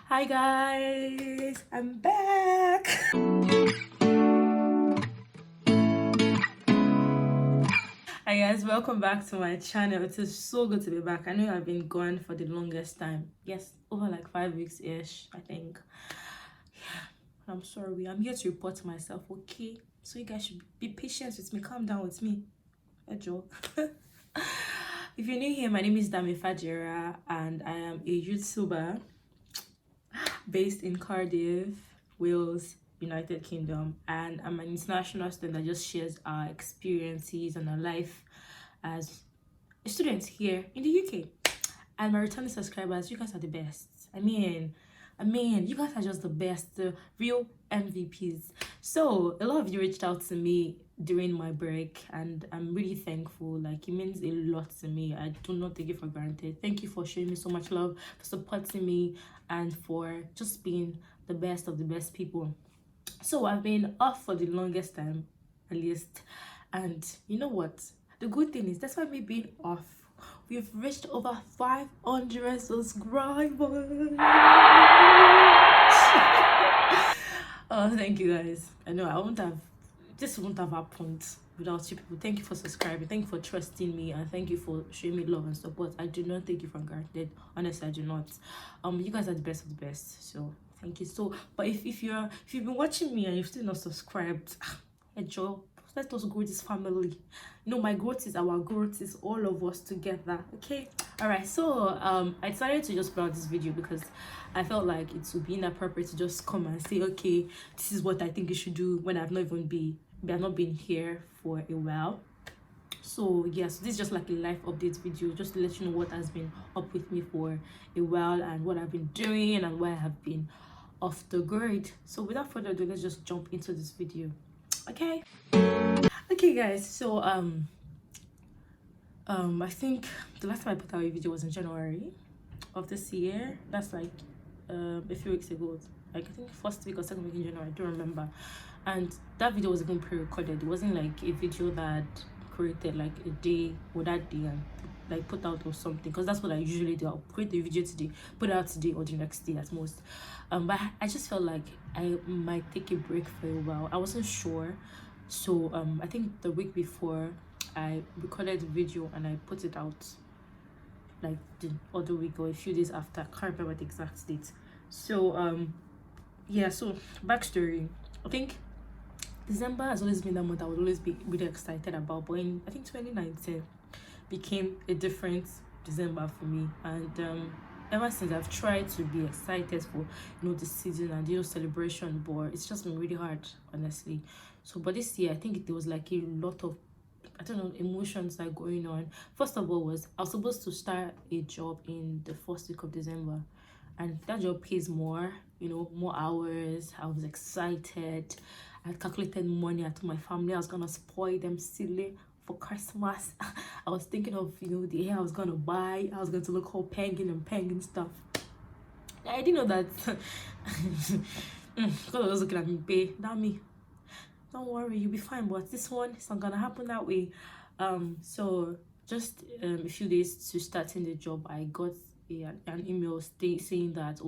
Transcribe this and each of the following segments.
Hi guys, I'm back. Hi guys, welcome back to my channel. It is so good to be back. I know I've been gone for the longest time. Yes, over like 5 weeks ish, I think. Yeah, I'm sorry. I'm here to report to myself, okay? So you guys should be patient with me. Calm down with me. Hey, Joe. If you're new here, my name is Dami Fajera and I am a YouTuber based in Cardiff, Wales, United Kingdom, and I'm an international student that just shares our experiences and our life as a student here in the UK. And my returning subscribers, you guys are the best. I mean, you guys are just the best, the real MVPs. So a lot of you reached out to me during my break, and I'm really thankful. Like, it means a lot to me. I do not take it for granted. Thank you for showing me so much love, for supporting me, and for just being the best of the best people. So I've been off for the longest time, at least, and you know what? The good thing is, that's why me being off, we've reached over 500 subscribers. Oh, thank you guys. I know this wouldn't have happened without you people. Thank you for subscribing, thank you for trusting me, and thank you for showing me love and support. I do not take you for granted. Honestly, I do not. You guys are the best of the best, so thank you. So but if you've been watching me and you've still not subscribed, hey Joe, let us grow this family. My growth is our growth, is all of us together, okay? All right, so I decided to just put out this video because I felt like it would be inappropriate to just come and say, okay, this is what I think you should do when I've not been here for a while. So yes, this is just like a life update video, just to let you know what has been up with me for a while and what I've been doing and why I have been off the grid. So without further ado, let's just jump into this video. Okay guys, so I think the last time I put out a video was in January of this year. That's like a few weeks ago, like I think first week or second week in January, I don't remember. And that video was even pre-recorded. It wasn't like a video that created like a day or that day and like put out or something, because that's what I usually do. I'll create the video today, put it out today or the next day at most. But I just felt like I might take a break for a while. I wasn't sure. So I think the week before I recorded the video and I put it out like the other week or a few days after. I can't remember the exact date. So yeah, so backstory. I think December has always been that month I would always be really excited about, but in I think 2019 became a different December for me, and ever since I've tried to be excited for the season and celebration, but it's just been really hard, honestly. So but this year I think there was like a lot of, I don't know, emotions like going on. First of all was I was supposed to start a job in the first week of December, and that job pays more, more hours. I was excited. I had calculated money. I told my family I was gonna spoil them silly for Christmas. I was thinking of the hair I was gonna buy. I was going to look all penguin stuff. I didn't know that. Because I was looking at me, babe, not me. Don't worry, you'll be fine. But this one, it's not gonna happen that way. So just a few days to starting the job, I got an email saying that,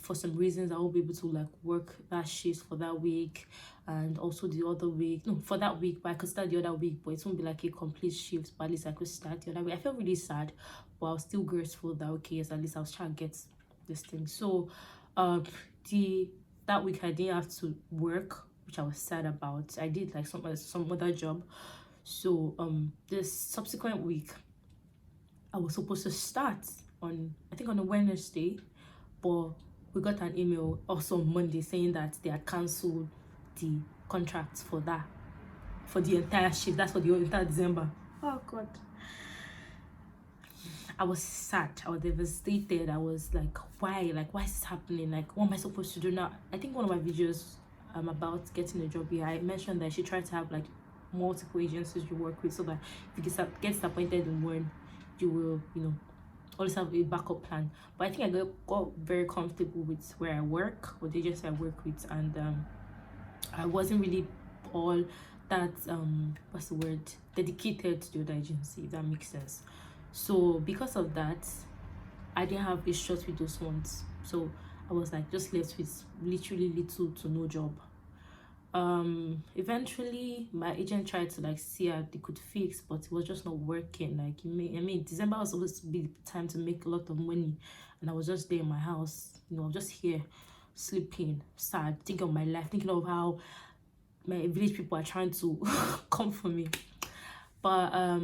for some reasons I won't be able to like work that shift for that week, and also the other week, no, for that week, but I could start the other week, but it won't be like a complete shift, but at least I could start the other week. I felt really sad, but I was still grateful that okay, yes, at least I was trying to get this thing. So that week I didn't have to work, which I was sad about. I did like some other job. So this subsequent week I was supposed to start on, I think, on a Wednesday, but we got an email also on Monday saying that they had cancelled the contract for the entire shift. That's for the entire December. Oh god, I was sad. I was devastated. I was like, why is this happening? Like, what am I supposed to do now? I think one of my videos about getting a job here, I mentioned that I should try to have like multiple agencies you work with, so that if you get disappointed in one, you will always have a backup plan. But I think I got very comfortable with where I work, with the agency I work with, and I wasn't really all that what's the word, dedicated to the other agency, if that makes sense. So because of that, I didn't have a shot with those ones. So I was like just left with literally little to no job. Eventually my agent tried to like see how they could fix, but it was just not working. Like I mean, December was supposed to be the time to make a lot of money, and I was just there in my house, you know, just here sleeping, sad, thinking of my life, thinking of how my village people are trying to come for me. But I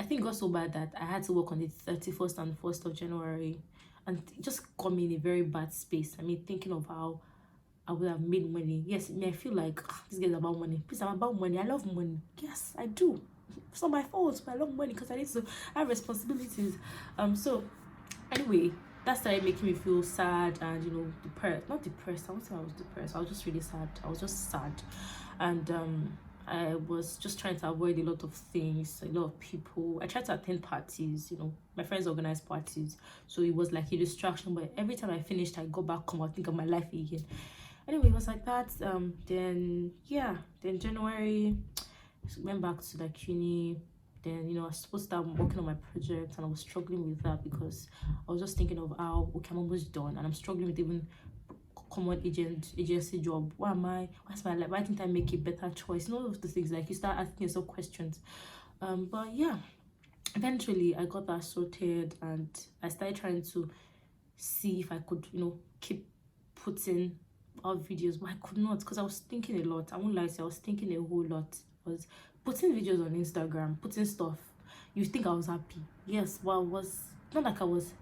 think it got so bad that I had to work on the 31st and 1st of January, and it just got me in a very bad space. I mean, thinking of how I would have made money. Yes, I feel like this is about money. Please, I'm about money. I love money. Yes, I do. It's not my fault, but I love money because I need to have responsibilities. So anyway, that started making me feel sad and, you know, depressed. Not depressed. I won't say I was depressed. I was just really sad. I was just sad, and I was just trying to avoid a lot of things, a lot of people. I tried to attend parties, you know, my friends organized parties, so it was like a distraction. But every time I finished, I go back home, I think of my life again. Anyway, it was like that. Then yeah, then January went back to like uni. Then, you know, I was supposed to start working on my project, and I was struggling with that because I was just thinking of how, okay, I'm almost done, and I'm struggling with even common agency job. What's my life? Why didn't I make a better choice? And all of the things, like you start asking yourself questions. But yeah, eventually I got that sorted, and I started trying to see if I could, you know, keep putting out videos, but I could not because I was thinking a lot. I won't lie to you, I was thinking a whole lot. I was putting videos on Instagram, putting stuff. You think I was happy? Yes, but I was not like I was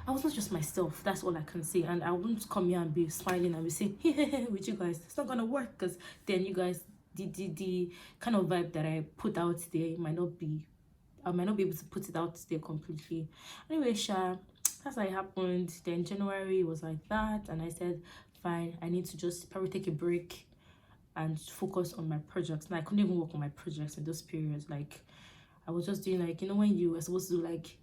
not just myself. That's all I can say. And I wouldn't come here and be smiling and be saying, hey, with you guys. It's not gonna work, because then you guys, the kind of vibe that I put out there I might not be able to put it out there completely. Anyway, that's how it happened. Then January was like that, and I said, fine, I need to just probably take a break and focus on my projects. And I couldn't even work on my projects in those periods. Like, I was just doing, like, you know, when you were supposed to do like,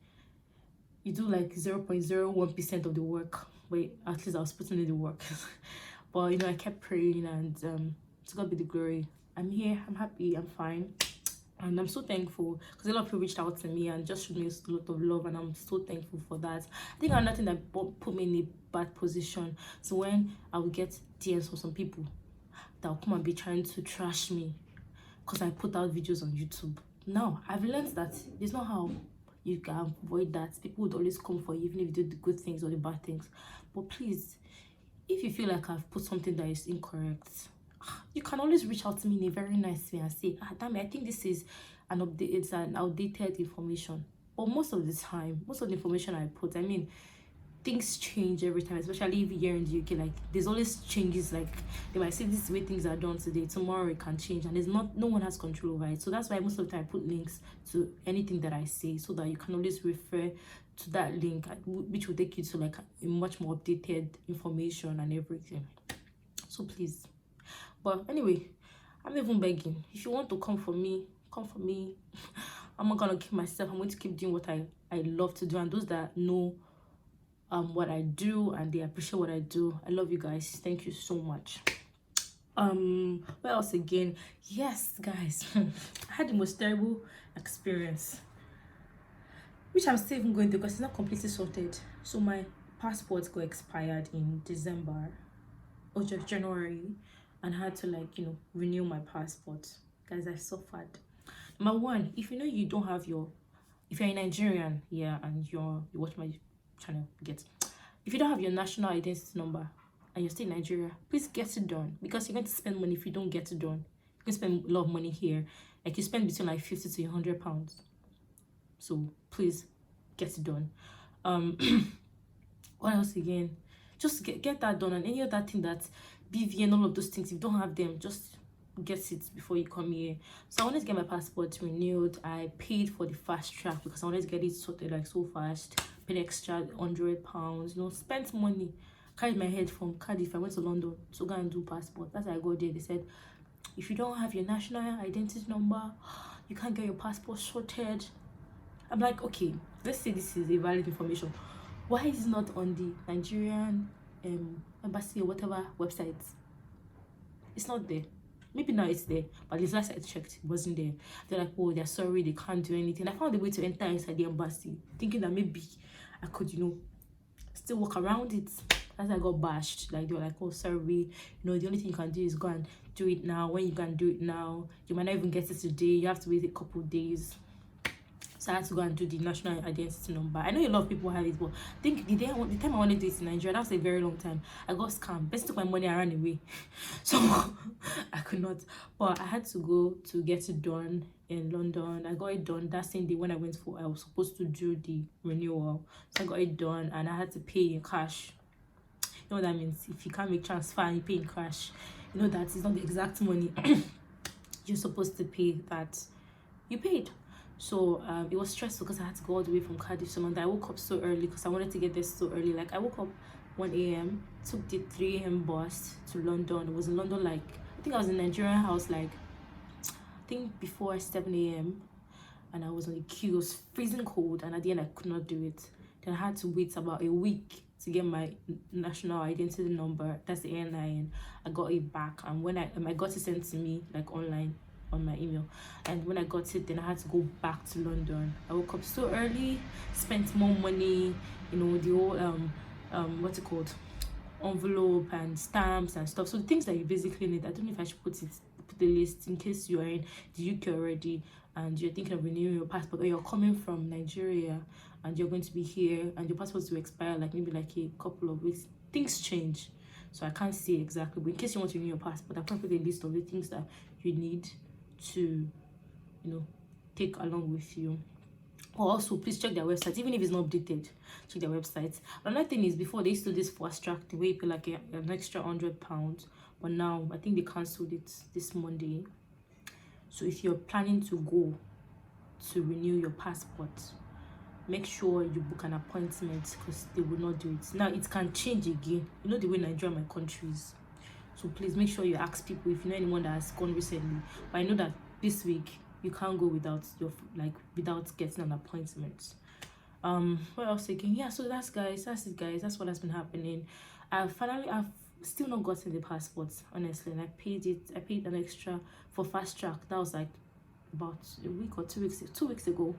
you do like 0.01% of the work, but at least I was putting in the work. But, you know, I kept praying, and to God be the glory. I'm here, I'm happy, I'm fine, and I'm so thankful because a lot of people reached out to me and just showed me a lot of love, and I'm so thankful for that. I think another thing that put me in a bad position, so when I would get DMs from some people that will come and be trying to trash me because I put out videos on YouTube. Now I've learned that there's not how you can avoid that. People would always come for you, even if you do the good things or the bad things. But please, if you feel like I've put something that is incorrect, you can always reach out to me in a very nice way and say, damn it, I think this is an update, it's an outdated information. But most of the time, most of the information I put, I mean, things change every time, especially if here in the UK. Like, there's always changes. Like, they might say this is the way things are done today, tomorrow it can change, and no one has control over it. So that's why most of the time I put links to anything that I say, so that you can always refer to that link, which will take you to like a much more updated information and everything. So please. But anyway, I'm even begging, if you want to come for me, come for me. I'm not gonna keep myself. I'm going to keep doing what I love to do, and those that know what I do and they appreciate what I do, I love you guys. Thank you so much. What else again? Yes, guys, I had the most terrible experience, which I'm still even going through because it's not completely sorted. So my passport got expired in December or just January, and I had to, like, you know, renew my passport. Guys, I suffered. Number one, if you know you don't have your, if you're a Nigerian, yeah, and you watch my channel, if you don't have your national identity number and you're still in Nigeria, please get it done, because you're going to spend money if you don't get it done. You can spend a lot of money here, like you spend between like 50 to 100 pounds. So please get it done. What else again? Just get that done, and any other thing that BVN, all of those things, if you don't have them, just get it before you come here. So I wanted to get my passport renewed. I paid for the fast track because I wanted to get it sorted like so fast. Paid extra £100, you know, spent money. Carried my head from Cardiff. I went to London to go and do passport. That's how I got there. They said, if you don't have your national identity number, you can't get your passport sorted. I'm like, okay, let's say this is a valid information. Why is it not on the Nigerian embassy or whatever website? It's not there. Maybe now it's there, but the last I checked, it wasn't there. They're like, oh, they're sorry, they can't do anything. I found a way to enter inside the embassy, thinking that maybe I could, you know, still walk around it. As I got bashed, like they were like, oh sorry, the only thing you can do is go and do it now. When you can do it now, you might not even get it today, you have to wait a couple days. So I had to go and do the national identity number. I know a lot of people have it, but I think the time I wanted to do it in Nigeria, that was a very long time. I got scammed. Basically took my money and ran away. So I could not. But I had to go to get it done in London. I got it done that same day when I went for, I was supposed to do the renewal. So I got it done and I had to pay in cash. You know what that means? If you can't make transfer and you pay in cash, you know that it's not the exact money you're supposed to pay that you paid. So it was stressful because I had to go all the way from Cardiff to London. I woke up so early because I wanted to get there so early. Like I woke up 1 a.m, took the 3 a.m bus to London. It was in London, like I think I was in Nigerian house, like I think before 7 a.m, and I was on the queue. It was freezing cold, and at the end I could not do it. Then I had to wait about a week to get my national identity number, that's the NIN. I got it back, and when I got it sent to me like online on my email, and when I got it, then I had to go back to London. I woke up so early, spent more money, the whole what's it called, envelope and stamps and stuff. So the things that you basically need, I don't know if I should put the list in case you are in the UK already and you're thinking of renewing your passport, or you're coming from Nigeria and you're going to be here and your passport will expire like maybe like a couple of weeks. Things change, so I can't say exactly, but in case you want to renew your passport, I can put a list of the things that you need to take along with you. Also, please check their website, even if it's not updated. Check their website. Another thing is, before they used to do this fast track, the way you pay like an extra £100, but now I think they cancelled it this Monday. So if you're planning to go to renew your passport, make sure you book an appointment, because they will not do it. Now it can change again, the way Nigeria, my country, is. So please make sure you ask people if you know anyone that has gone recently. But I know that this week you can't go without without getting an appointment. What else again? Yeah, so that's it, guys. That's what has been happening. I've still not gotten the passport, honestly, and I paid an extra for fast track. That was like about a week or 2 weeks. 2 weeks ago.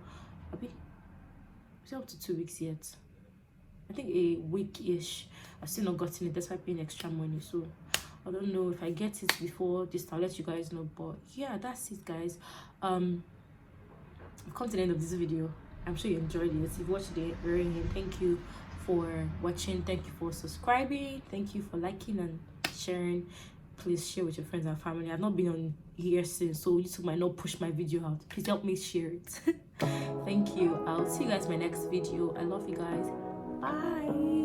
It's up to 2 weeks yet. I think a week-ish. I've still not gotten it. That's why I'm paying extra money. So I don't know if I get it before this. I'll let you guys know. But yeah, that's it, guys. I've come to the end of this video. I'm sure you enjoyed it. If you've watched it, thank you for watching. Thank you for subscribing. Thank you for liking and sharing. Please share with your friends and family. I've not been on here since, so YouTube might not push my video out. Please help me share it. Thank you. I'll see you guys in my next video. I love you guys. Bye.